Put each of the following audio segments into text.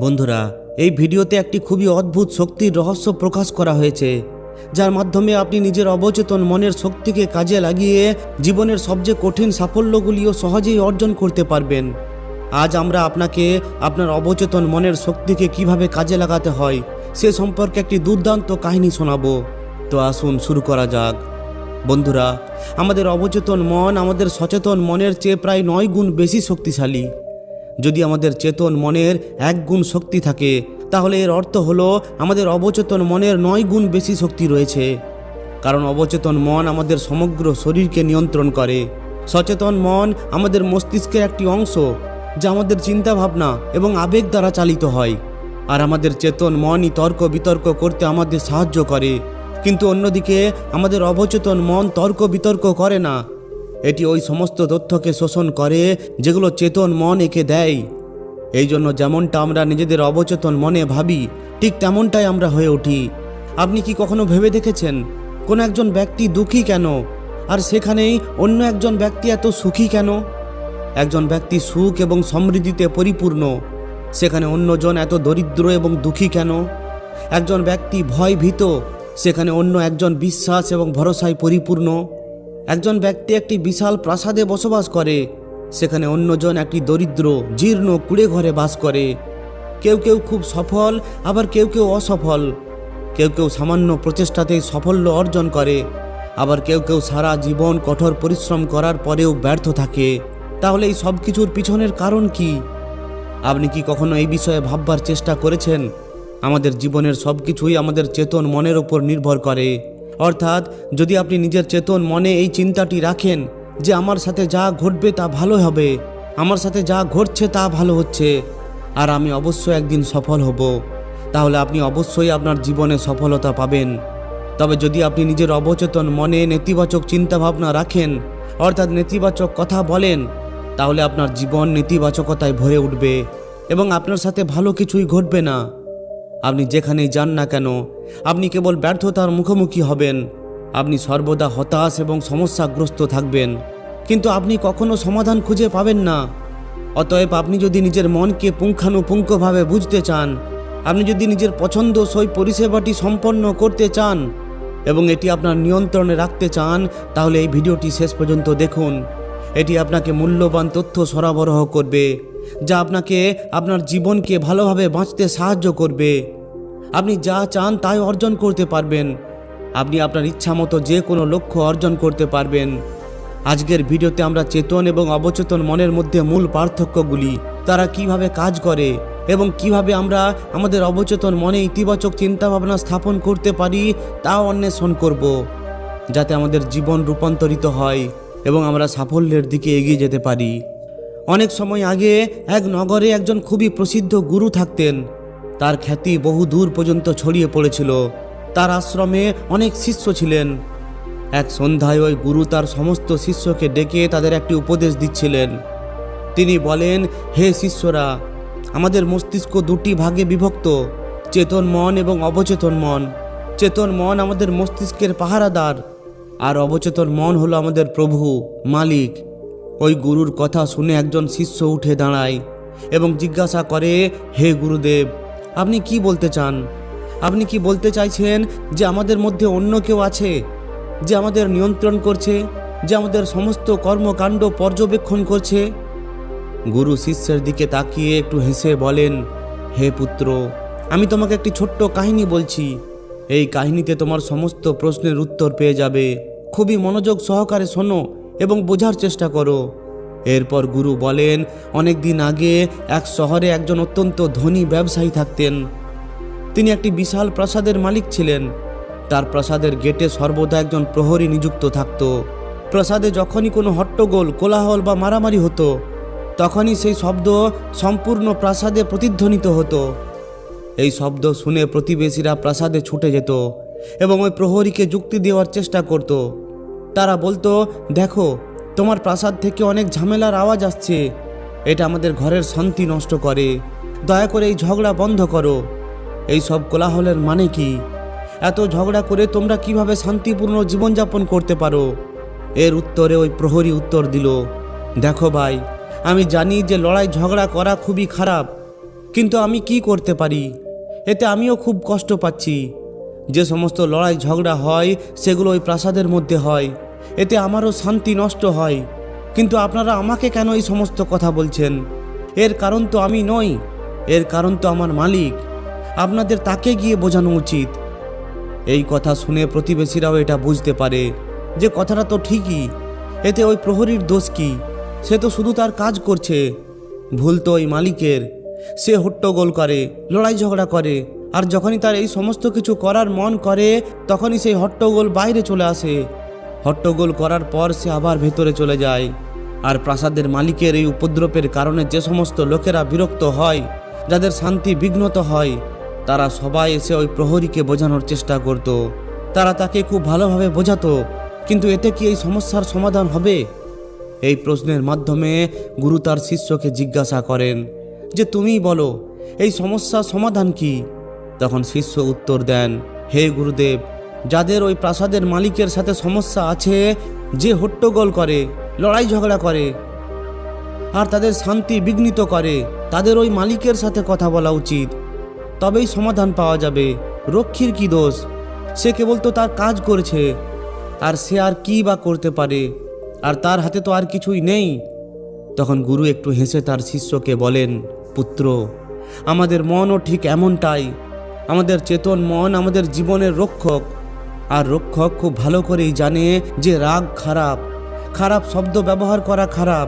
বন্ধুরা, এই ভিডিওতে একটি খুবই অদ্ভুত শক্তির রহস্য প্রকাশ করা হয়েছে, যার মাধ্যমে আপনি নিজের অবচেতন মনের শক্তিকে কাজে লাগিয়ে জীবনের সবচেয়ে কঠিন সাফল্যগুলিও সহজেই অর্জন করতে পারবেন। আজ আমরা আপনাকে আপনার অবচেতন মনের শক্তিকে কিভাবে কাজে লাগাতে হয় সে সম্পর্কে একটি দুর্দান্ত কাহিনী শোনাবো। তো আসুন শুরু করা যাক। বন্ধুরা, আমাদের অবচেতন মন আমাদের সচেতন মনের চেয়ে প্রায় 9 গুণ বেশি শক্তিশালী। যদি আমাদের চেতন মনের 1 গুণ শক্তি থাকে, তাহলে এর অর্থ হলো আমাদের অবচেতন মনের 9 গুণ বেশি শক্তি রয়েছে। কারণ অবচেতন মন আমাদের সমগ্র শরীরকে নিয়ন্ত্রণ করে। সচেতন মন আমাদের মস্তিষ্কের একটি অংশ, যা আমাদের চিন্তাভাবনা এবং আবেগ দ্বারা চালিত হয়। আর আমাদের চেতন মনই তর্ক বিতর্ক করতে আমাদের সাহায্য করে। কিন্তু অন্যদিকে আমাদের অবচেতন মন তর্ক বিতর্ক করে না। এটি ওই সমস্ত তথ্যকে শোষণ করে যেগুলো চেতন মন একে দেয়। এই জন্য যেমনটা আমরা নিজেদের অবচেতন মনে ভাবি, ঠিক তেমনটাই আমরা হয়ে উঠি। আপনি কি কখনো ভেবে দেখেছেন কোনো একজন ব্যক্তি দুঃখী কেন, আর সেখানেই অন্য একজন ব্যক্তি এত সুখী কেন? একজন ব্যক্তি সুখ এবং সমৃদ্ধিতে পরিপূর্ণ, সেখানে অন্যজন এত দরিদ্র এবং দুঃখী কেন? একজন ব্যক্তি ভয় ভীত, সেখানে অন্য একজন বিশ্বাস এবং ভরসায় পরিপূর্ণ। একজন ব্যক্তি একটি বিশাল প্রাসাদে বসবাস করে, সেখানে অন্যজন একটি দরিদ্র জীর্ণ কুঁড়ে ঘরে বাস করে। কেউ কেউ খুব সফল, আবার কেউ কেউ অসফল। কেউ কেউ সামান্য প্রচেষ্টাতেই সাফল্য অর্জন করে, আবার কেউ কেউ সারা জীবন কঠোর পরিশ্রম করার পরেও ব্যর্থ থাকে। তাহলে এই সব কিছুর পিছনের কারণ কি? আপনি কি কখনো এই বিষয়ে ভাববার চেষ্টা করেছেন? আমাদের জীবনের সব কিছুই আমাদের চেতন মনের ওপর নির্ভর করে। অর্থাৎ যদি আপনি নিজের চেতন মনে এই চিন্তাটি রাখেন যে আমার সাথে যা ঘটবে তা ভালো হবে, আমার সাথে যা ঘটছে তা ভালো হচ্ছে, আর আমি অবশ্যই একদিন সফল হব, তাহলে আপনি অবশ্যই আপনার জীবনে সফলতা পাবেন। তবে যদি আপনি নিজের অবচেতন মনে নেতিবাচক চিন্তাভাবনা রাখেন, অর্থাৎ নেতিবাচক কথা বলেন, তাহলে আপনার জীবন নেতিবাচকতায় ভরে উঠবে এবং আপনার সাথে ভালো কিছুই ঘটবে না। আপনি যেখানেই যান না কেন, আপনি কেবল ব্যর্থতার মুখোমুখি হবেন। আপনি সর্বদা হতাশ এবং সমস্যাগ্রস্ত থাকবেন, কিন্তু আপনি কখনো সমাধান খুঁজে পাবেন না। অতএব আপনি যদি নিজের মনকে পুঙ্খানুপুঙ্খভাবে বুঝতে চান, আপনি যদি নিজের পছন্দসই পরিষেবাটি সম্পন্ন করতে চান এবং এটি আপনার নিয়ন্ত্রণে রাখতে চান, তাহলে এই ভিডিওটি শেষ পর্যন্ত দেখুন। এটি আপনাকে মূল্যবান তথ্য সরবরাহ করবে, যা আপনাকে আপনার জীবনকে ভালোভাবে বাঁচতে সাহায্য করবে। আপনি যা চান তাই অর্জন করতে পারবেন। আপনি আপনার ইচ্ছামতো যে কোনো লক্ষ্য অর্জন করতে পারবেন। আজকের ভিডিওতে আমরা চেতন এবং অবচেতন মনের মধ্যে মূল পার্থক্যগুলি, তারা কিভাবে কাজ করে এবং কিভাবে আমরা আমাদের অবচেতন মনে ইতিবাচক চিন্তাভাবনা স্থাপন করতে পারি তাও অন্বেষণ করব, যাতে আমাদের জীবন রূপান্তরিত হয় এবং আমরা সাফল্যের দিকে এগিয়ে যেতে পারি। অনেক সময় আগে এক নগরে একজন খুবই প্রসিদ্ধ গুরু থাকতেন। তার খ্যাতি বহু দূর পর্যন্ত ছড়িয়ে পড়েছিল। তার আশ্রমে অনেক শিষ্য ছিলেন। এক সন্ধ্যায় ওই গুরু তার সমস্ত শিষ্যকে ডেকে তাদের একটি উপদেশ দিচ্ছিলেন। তিনি বলেন, হে শিষ্যরা, আমাদের মস্তিষ্ক 2টি ভাগে বিভক্ত, চেতন মন এবং অবচেতন মন। চেতন মন আমাদের মস্তিষ্কের পাহারাদার, আর অবচেতন মন হলো আমাদের প্রভু, মালিক। ওই গুরুর কথা শুনে একজন শিষ্য উঠে দাঁড়ায় এবং জিজ্ঞাসা করে, হে গুরুদেব, আপনি কি বলতে চান? আপনি কি বলতে চাইছেন যে আমাদের মধ্যে অন্য কেউ আছে, যে আমাদের নিয়ন্ত্রণ করছে, যে আমাদের সমস্ত কর্মকাণ্ড পর্যবেক্ষণ করছে? গুরু শিষ্যের দিকে তাকিয়ে একটু হেসে বলেন, হে পুত্র, আমি তোমাকে একটি ছোট্ট কাহিনী বলছি। এই কাহিনীতে তোমার সমস্ত প্রশ্নের উত্তর পেয়ে যাবে। খুবই মনোযোগ সহকারে শোনো এবং বোঝার চেষ্টা করো। এরপর গুরু বলেন, অনেক দিন আগে এক শহরে একজন অত্যন্ত ধনী ব্যবসায়ী থাকতেন। তিনি একটি বিশাল প্রাসাদের মালিক ছিলেন। তার প্রাসাদের গেটে সর্বদা একজন প্রহরী নিযুক্ত থাকত। প্রাসাদে যখনই কোনো হট্টগোল, কোলাহল বা মারামারি হতো, তখনই সেই শব্দ সম্পূর্ণ প্রাসাদে প্রতিধ্বনিত হতো। এই শব্দ শুনে প্রতিবেশীরা প্রাসাদে ছুটে যেত এবং ওই প্রহরীকে যুক্তি দেওয়ার চেষ্টা করত। তারা বলতো, দেখো, তোমার প্রাসাদ থেকে অনেক ঝামেলার আওয়াজ আসছে, এটা আমাদের ঘরের শান্তি নষ্ট করে। দয়া করে এই ঝগড়া বন্ধ করো। এই সব কোলাহলের মানে কি? এত ঝগড়া করে তোমরা কিভাবে শান্তিপূর্ণ জীবনযাপন করতে পারো? এর উত্তরে ওই প্রহরী উত্তর দিল, দেখো ভাই, আমি জানি যে লড়াই ঝগড়া করা খুবই খারাপ, কিন্তু আমি কি করতে পারি? এতে আমিও খুব কষ্ট পাচ্ছি। যে সমস্ত লড়াই ঝগড়া হয় সেগুলো ওই প্রাসাদের মধ্যে হয়, এতে আমারও শান্তি নষ্ট হয়। কিন্তু আপনারা আমাকে কেন এই সমস্ত কথা বলছেন? এর কারণ তো আমি নই, এর কারণ তো আমার মালিক। আপনাদের তাকে গিয়ে বোঝানো উচিত। এই কথা শুনে প্রতিবেশীরাও এটা বুঝতে পারে যে কথাটা তো ঠিকই, এতে ওই প্রহরীর দোষ কি? সে তো শুধু তার কাজ করছে, ভুল তো ওই মালিকের। সে হট্টগোল করে, লড়াই ঝগড়া করে, আর যখনই তার এই সমস্ত কিছু করার মন করে তখনই সেই হট্টগোল বাইরে চলে আসে। হট্টগোল করার পর সে আবার ভেতরে চলে যায়। আর প্রাসাদের মালিকের এই উপদ্রবের কারণে যে সমস্ত লোকেরা বিরক্ত হয়, যাদের শান্তি বিঘ্নত হয়, তারা সবাই এসে ওই প্রহরীকে বোঝানোর চেষ্টা করত। তারা তাকে খুব ভালোভাবে বোঝাতো, কিন্তু এতে কি এই সমস্যার সমাধান হবে? এই প্রশ্নের মাধ্যমে গুরু তার শিষ্যকে জিজ্ঞাসা করেন যে তুমিই বলো, এই সমস্যার সমাধান কি? তখন শিষ্য উত্তর দেন, হে গুরুদেব, যাদের ওই প্রাসাদের মালিকের সাথে সমস্যা আছে, যে হট্টগোল করে, লড়াই ঝগড়া করে আর তাদের শান্তি বিঘ্নিত করে, তাদের ওই মালিকের সাথে কথা বলা উচিত, তবেই সমাধান পাওয়া যাবে। রক্ষীর কি দোষ? সে কেবল তো তার কাজ করছে, আর সে আর কি বা করতে পারে? আর তার হাতে তো আর কিছুই নেই। তখন গুরু একটু হেসে তার শিষ্যকে বলেন, পুত্র, আমাদের মনও ঠিক এমনটাই। আমাদের চেতন মন আমাদের জীবনের রক্ষক, আর রক্ষক খুব ভালো করেই জানে যে রাগ খারাপ, খারাপ শব্দ ব্যবহার করা খারাপ,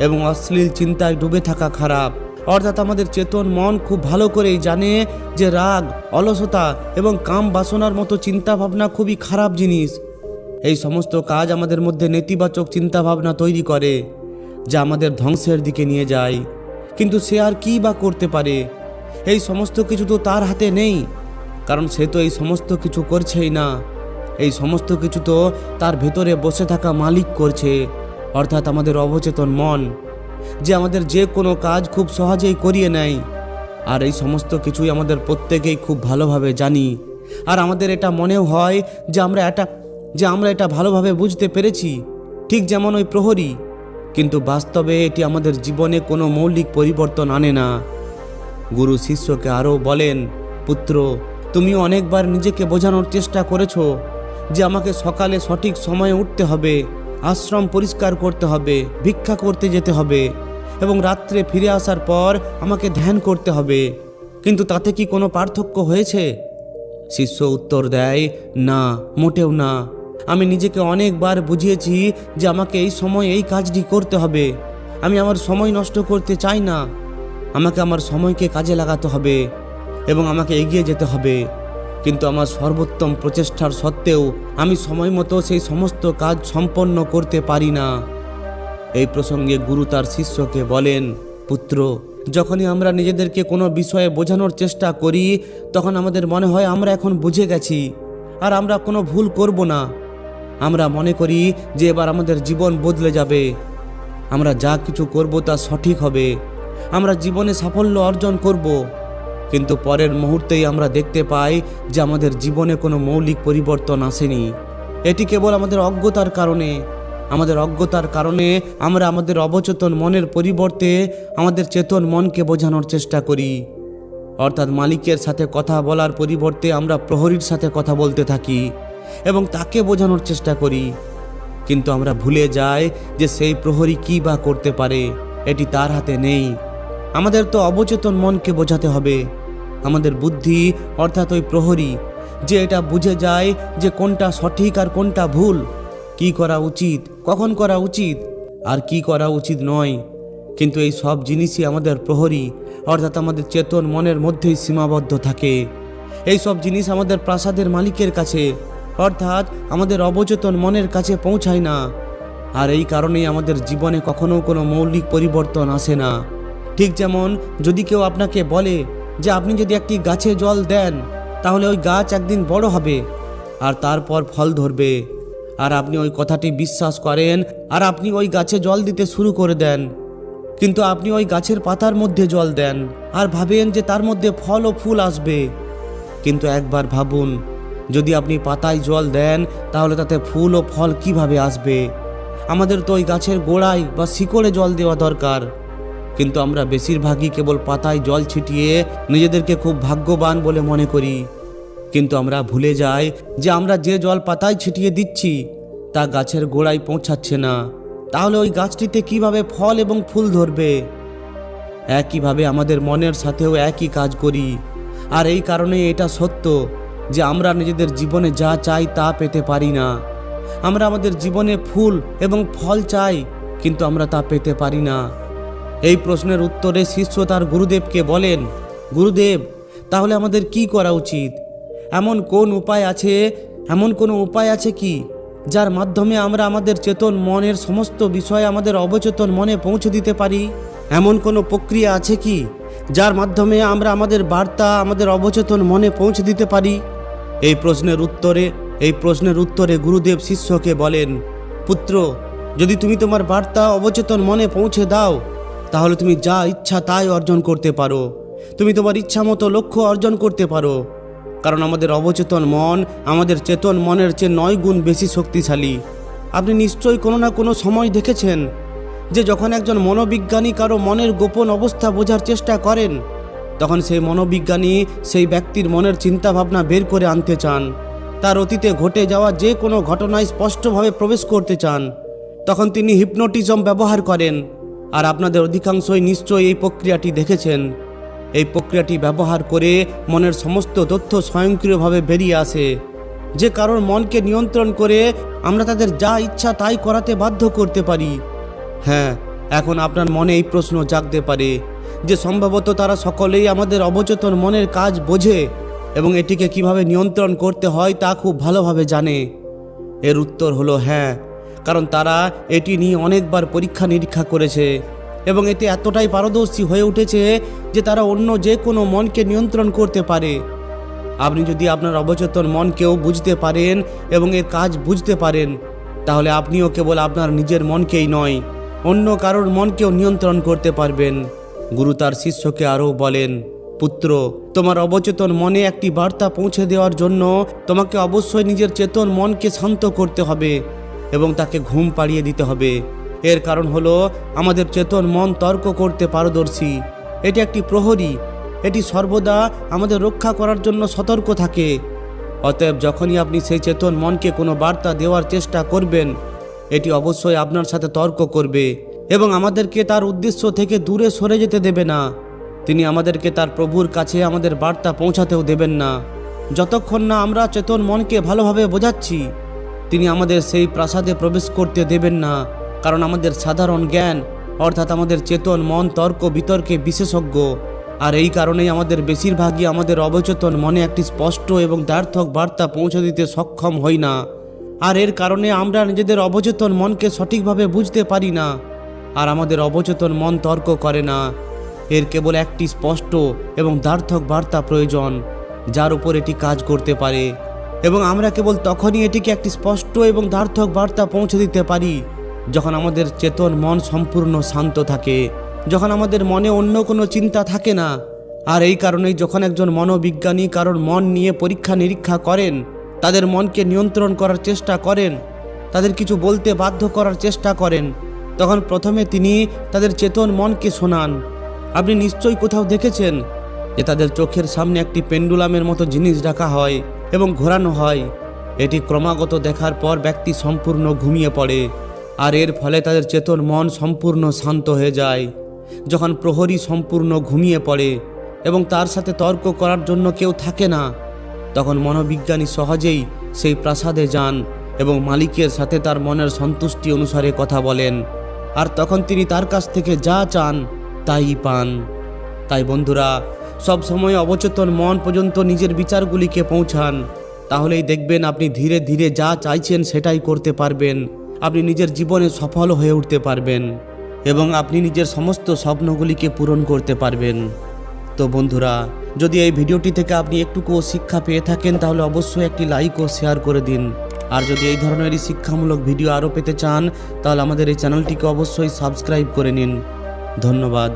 এবং অশ্লীল চিন্তায় ডুবে থাকা খারাপ। অর্থাৎ আমাদের চেতন মন খুব ভালো করেই জানে যে রাগ, অলসতা এবং কাম বাসনার মতো চিন্তাভাবনা খুবই খারাপ জিনিস। এই সমস্ত কাজ আমাদের মধ্যে নেতিবাচক চিন্তাভাবনা তৈরি করে, যা আমাদের ধ্বংসের দিকে নিয়ে যায়। কিন্তু সে আর কি বা করতে পারে? এই সমস্ত কিছু তো তার হাতে নেই, কারণ সে তো এই সমস্ত কিছু করছেই না। এই সমস্ত কিছু তো তার ভেতরে বসে থাকা মালিক করছে, অর্থাৎ আমাদের অবচেতন মন, যে আমাদের যে কোনো কাজ খুব সহজেই করিয়ে নেয়। আর এই সমস্ত কিছুই আমাদের প্রত্যেকেই খুব ভালোভাবে জানি, আর আমাদের এটা মনেও হয় যে আমরা এটা ভালোভাবে বুঝতে পেরেছি, ঠিক যেমন ওই প্রহরী। কিন্তু বাস্তবে এটি আমাদের জীবনে কোনো মৌলিক পরিবর্তন আনে না। গুরু শিষ্যকে আরও বলেন, পুত্র, তুমিও অনেকবার নিজেকে বোঝানোর চেষ্টা করেছো যে আমাকে সকালে সঠিক সময়ে উঠতে হবে, আশ্রম পরিষ্কার করতে হবে, ভিক্ষা করতে যেতে হবে, এবং রাত্রে ফিরে আসার পর আমাকে ধ্যান করতে হবে। কিন্তু তাতে কি কোনো পার্থক্য হয়েছে? শিষ্য উত্তর দেয়, না, মোটেও না। আমি নিজেকে অনেকবার বুঝিয়েছি যে আমাকে এই সময় এই কাজটি করতে হবে। আমি আমার সময় নষ্ট করতে চাই না। আমাকে আমার সময়কে কাজে লাগাতে হবে এবং আমাকে এগিয়ে যেতে হবে। কিন্তু আমার সর্বোত্তম প্রচেষ্টার সত্ত্বেও আমি সময় মতো সেই সমস্ত কাজ সম্পন্ন করতে পারি না। এই প্রসঙ্গে গুরু তার শিষ্যকে বলেন, পুত্র, যখনই আমরা নিজেদেরকে কোনো বিষয়ে বোঝানোর চেষ্টা করি, তখন আমাদের মনে হয় আমরা এখন বুঝে গেছি আর আমরা কোনো ভুল করব না। আমরা মনে করি যে এবার আমাদের জীবন বদলে যাবে, আমরা যা কিছু করব তা সঠিক হবে, আমরা জীবনে সাফল্য অর্জন করব। কিন্তু পরের মুহূর্তেই আমরা দেখতে পাই যে আমাদের জীবনে কোনো মৌলিক পরিবর্তন আসেনি। এটি কেবল আমাদের অজ্ঞতার কারণে। আমাদের অজ্ঞতার কারণে আমরা আমাদের অবচেতন মনের পরিবর্তে আমাদের চেতন মনকে বোঝানোর চেষ্টা করি। অর্থাৎ মালিকের সাথে কথা বলার পরিবর্তে আমরা প্রহরীর সাথে কথা বলতে থাকি এবং তাকে বোঝানোর চেষ্টা করি। কিন্তু আমরা ভুলে যাই যে সেই প্রহরী কী বা করতে পারে, এটি তার হাতে নেই। আমাদের তো অবচেতন মনকে বোঝাতে হবে। আমাদের বুদ্ধি অর্থাৎ ওই প্রহরী, যে এটা বুঝে যায় যে কোনটা সঠিক আর কোনটা ভুল, কি করা উচিত, কখন করা উচিত আর কি করা উচিত নয়। কিন্তু এই সব জিনিসই আমাদের প্রহরী অর্থাৎ আমাদের চেতন মনের মধ্যেই সীমাবদ্ধ থাকে। এই সব জিনিস আমাদের প্রাসাদের মালিকের কাছে অর্থাৎ আমাদের অবচেতন মনের কাছে পৌঁছায় না। আর এই কারণেই আমাদের জীবনে কখনো কোনো মৌলিক পরিবর্তন আসে না। ঠিক যেমন যদি কেউ আপনাকে বলে যে আপনি যদি একটি গাছে জল দেন তাহলে ওই গাছ একদিন বড় হবে আর তারপর ফল ধরবে, আর আপনি ওই কথাটি বিশ্বাস করেন আর আপনি ওই গাছে জল দিতে শুরু করে দেন। কিন্তু আপনি ওই গাছের পাতার মধ্যে জল দেন আর ভাবেন যে তার মধ্যে ফল ও ফুল আসবে। কিন্তু একবার ভাবুন, যদি আপনি পাতায় জল দেন তাহলে তাতে ফুল ও ফল কিভাবে আসবে? আমাদের তো ওই গাছের গোড়ায় বা শিকড়ে জল দেওয়া দরকার। কিন্তু আমরা বেশিরভাগই কেবল পাতায় জল ছিটিয়ে নিজেদেরকে খুব ভাগ্যবান বলে মনে করি। কিন্তু আমরা ভুলে যাই যে আমরা যে জল পাতায় ছিটিয়ে দিচ্ছি তা গাছের গোড়ায় পৌঁছাচ্ছে না। তাহলে ওই গাছটিতে কিভাবে ফল এবং ফুল ধরবে? একইভাবে আমাদের মনের সাথেও একই কাজ করি। আর এই কারণে এটা সত্য যে আমরা নিজেদের জীবনে যা চাই তা পেতে পারি না। আমরা আমাদের জীবনে ফুল এবং ফল চাই, কিন্তু আমরা তা পেতে পারি না। এই প্রশ্নের উত্তরে শিষ্য তার গুরুদেবকে বলেন, গুরুদেব, তাহলে আমাদের কি করা উচিত? এমন কোনো উপায় আছে কি যার মাধ্যমে আমরা আমাদের চেতন মনের সমস্ত বিষয় আমাদের অবচেতন মনে পৌঁছে দিতে পারি? এমন কোনো প্রক্রিয়া আছে কি যার মাধ্যমে আমরা আমাদের বার্তা আমাদের অবচেতন মনে পৌঁছে দিতে পারি? এই প্রশ্নের উত্তরে গুরুদেব শিষ্যকে বলেন, পুত্র, যদি তুমি তোমার বার্তা অবচেতন মনে পৌঁছে দাও তাহলে তুমি যা ইচ্ছা তাই অর্জন করতে পারো। তুমি তোমার ইচ্ছা মতো লক্ষ্য অর্জন করতে পারো। কারণ আমাদের অবচেতন মন আমাদের চেতন মনের চেয়ে 9 গুণ বেশি শক্তিশালী। আপনি নিশ্চয়ই কোনো না কোনো সময় দেখেছেন যে যখন একজন মনোবিজ্ঞানী কারো মনের গোপন অবস্থা বোঝার চেষ্টা করেন, তখন সেই মনোবিজ্ঞানী সেই ব্যক্তির মনের চিন্তাভাবনা বের করে আনতে চান। তার অতীতে ঘটে যাওয়া যে কোনো ঘটনায় স্পষ্টভাবে প্রবেশ করতে চান। তখন তিনি হিপনোটিজম ব্যবহার করেন। আর আপনাদের অধিকাংশই নিশ্চয়ই এই প্রক্রিয়াটি দেখেছেন। এই প্রক্রিয়াটি ব্যবহার করে মনের সমস্ত তথ্য স্বয়ংক্রিয়ভাবে বেরিয়ে আসে। যে কারোর মনকে নিয়ন্ত্রণ করে আমরা তাদের যা ইচ্ছা তাই করাতে বাধ্য করতে পারি। হ্যাঁ, এখন আপনার মনে এই প্রশ্ন জাগতে পারে যে সম্ভবত তারা সকলেই আমাদের অবচেতন মনের কাজ বোঝে এবং এটিকে কিভাবে নিয়ন্ত্রণ করতে হয় তা খুব ভালোভাবে জানে। এর উত্তর হলো হ্যাঁ, কারণ তারা এটি নিয়ে অনেকবার পরীক্ষা নিরীক্ষা করেছে এবং এতে এতটাই পারদর্শী হয়ে উঠেছে যে তারা অন্য যে কোনো মনকে নিয়ন্ত্রণ করতে পারে। আপনি যদি আপনার অবচেতন মনকেও বুঝতে পারেন এবং এর কাজ বুঝতে পারেন, তাহলে আপনিও কেবল আপনার নিজের মনকেই নয়, অন্য কারোর মনকেও নিয়ন্ত্রণ করতে পারবেন। গুরু তার শিষ্যকে আরও বলেন, পুত্র, তোমার অবচেতন মনে একটি বার্তা পৌঁছে দেওয়ার জন্য তোমাকে অবশ্যই নিজের চেতন মনকে শান্ত করতে হবে এবং তাকে ঘুম পাড়িয়ে দিতে হবে। এর কারণ হলো আমাদের চেতন মন তর্ক করতে পারদর্শী। এটি একটি প্রহরী। এটি সর্বদা আমাদের রক্ষা করার জন্য সতর্ক থাকে। অতএব যখনই আপনি সেই চেতন মনকে কোনো বার্তা দেওয়ার চেষ্টা করবেন, এটি অবশ্যই আপনার সাথে তর্ক করবে এবং আমাদেরকে তার উদ্দেশ্য থেকে দূরে সরে যেতে দেবে না। তিনি আমাদেরকে তার প্রভুর কাছে আমাদের বার্তা পৌঁছাতেও দেবেন না। যতক্ষণ না আমরা চেতন মনকে ভালোভাবে বোঝাচ্ছি, তিনি আমাদের সেই প্রাসাদে প্রবেশ করতে দেবেন না। কারণ আমাদের সাধারণ জ্ঞান অর্থাৎ আমাদের চেতন মন তর্ক বিতর্কে বিশেষজ্ঞ। আর এই কারণেই আমাদের বেশিরভাগই আমাদের অবচেতন মনে একটি স্পষ্ট এবং দ্ব্যর্থক বার্তা পৌঁছে দিতে সক্ষম হই না। আর এর কারণে আমরা নিজেদের অবচেতন মনকে সঠিকভাবে বুঝতে পারি না। আর আমাদের অবচেতন মন তর্ক করে না। এর কেবল একটি স্পষ্ট এবং দ্ব্যর্থক বার্তা প্রয়োজন যার উপর এটি কাজ করতে পারে, এবং আমরা কেবল তখনই এটিকে একটি স্পষ্ট এবং দ্ব্যর্থক বার্তা পৌঁছে দিতে পারি যখন আমাদের চেতন মন সম্পূর্ণ শান্ত থাকে, যখন আমাদের মনে অন্য কোনো চিন্তা থাকে না। আর এই কারণেই যখন একজন মনোবিজ্ঞানী কারোর মন নিয়ে পরীক্ষা নিরীক্ষা করেন, তাদের মনকে নিয়ন্ত্রণ করার চেষ্টা করেন, তাদের কিছু বলতে বাধ্য করার চেষ্টা করেন, তখন প্রথমে তিনি তাদের চেতন মনকে শোনান। আপনি নিশ্চয়ই কোথাও দেখেছেন যে তাদের চোখের সামনে একটি পেন্ডুলামের মতো জিনিস রাখা হয় এবং ঘোরানো হয়। এটি ক্রমাগত দেখার পর ব্যক্তি সম্পূর্ণ ঘুমিয়ে পড়ে, আর এর ফলে তাদের চেতন মন সম্পূর্ণ শান্ত হয়ে যায়। যখন প্রহরী সম্পূর্ণ ঘুমিয়ে পড়ে এবং তার সাথে তর্ক করার জন্য কেউ থাকে না, তখন মনোবিজ্ঞানী সহজেই সেই প্রাসাদে যান এবং মালিকের সাথে তার মনের সন্তুষ্টি অনুসারে কথা বলেন, আর তখন তিনি তার কাছ থেকে যা চান তাই পান। তাই বন্ধুরা, সবসময় অবচেতন মন পর্যন্ত নিজের বিচারগুলিকে পৌঁছান, তাহলেই দেখবেন আপনি ধীরে ধীরে যা চাইছেন সেটাই করতে পারবেন। আপনি নিজের জীবনে সফল হয়ে উঠতে পারবেন এবং আপনি নিজের সমস্ত স্বপ্নগুলিকে পূরণ করতে পারবেন। তো বন্ধুরা, যদি এই ভিডিওটি থেকে আপনি একটুকুও শিক্ষা পেয়ে থাকেন তাহলে অবশ্যই একটি লাইক ও শেয়ার করে দিন। আর যদি এই ধরনেরই শিক্ষামূলক ভিডিও আরও পেতে চান তাহলে আমাদের এই চ্যানেলটিকে অবশ্যই সাবস্ক্রাইব করে নিন। ধন্যবাদ।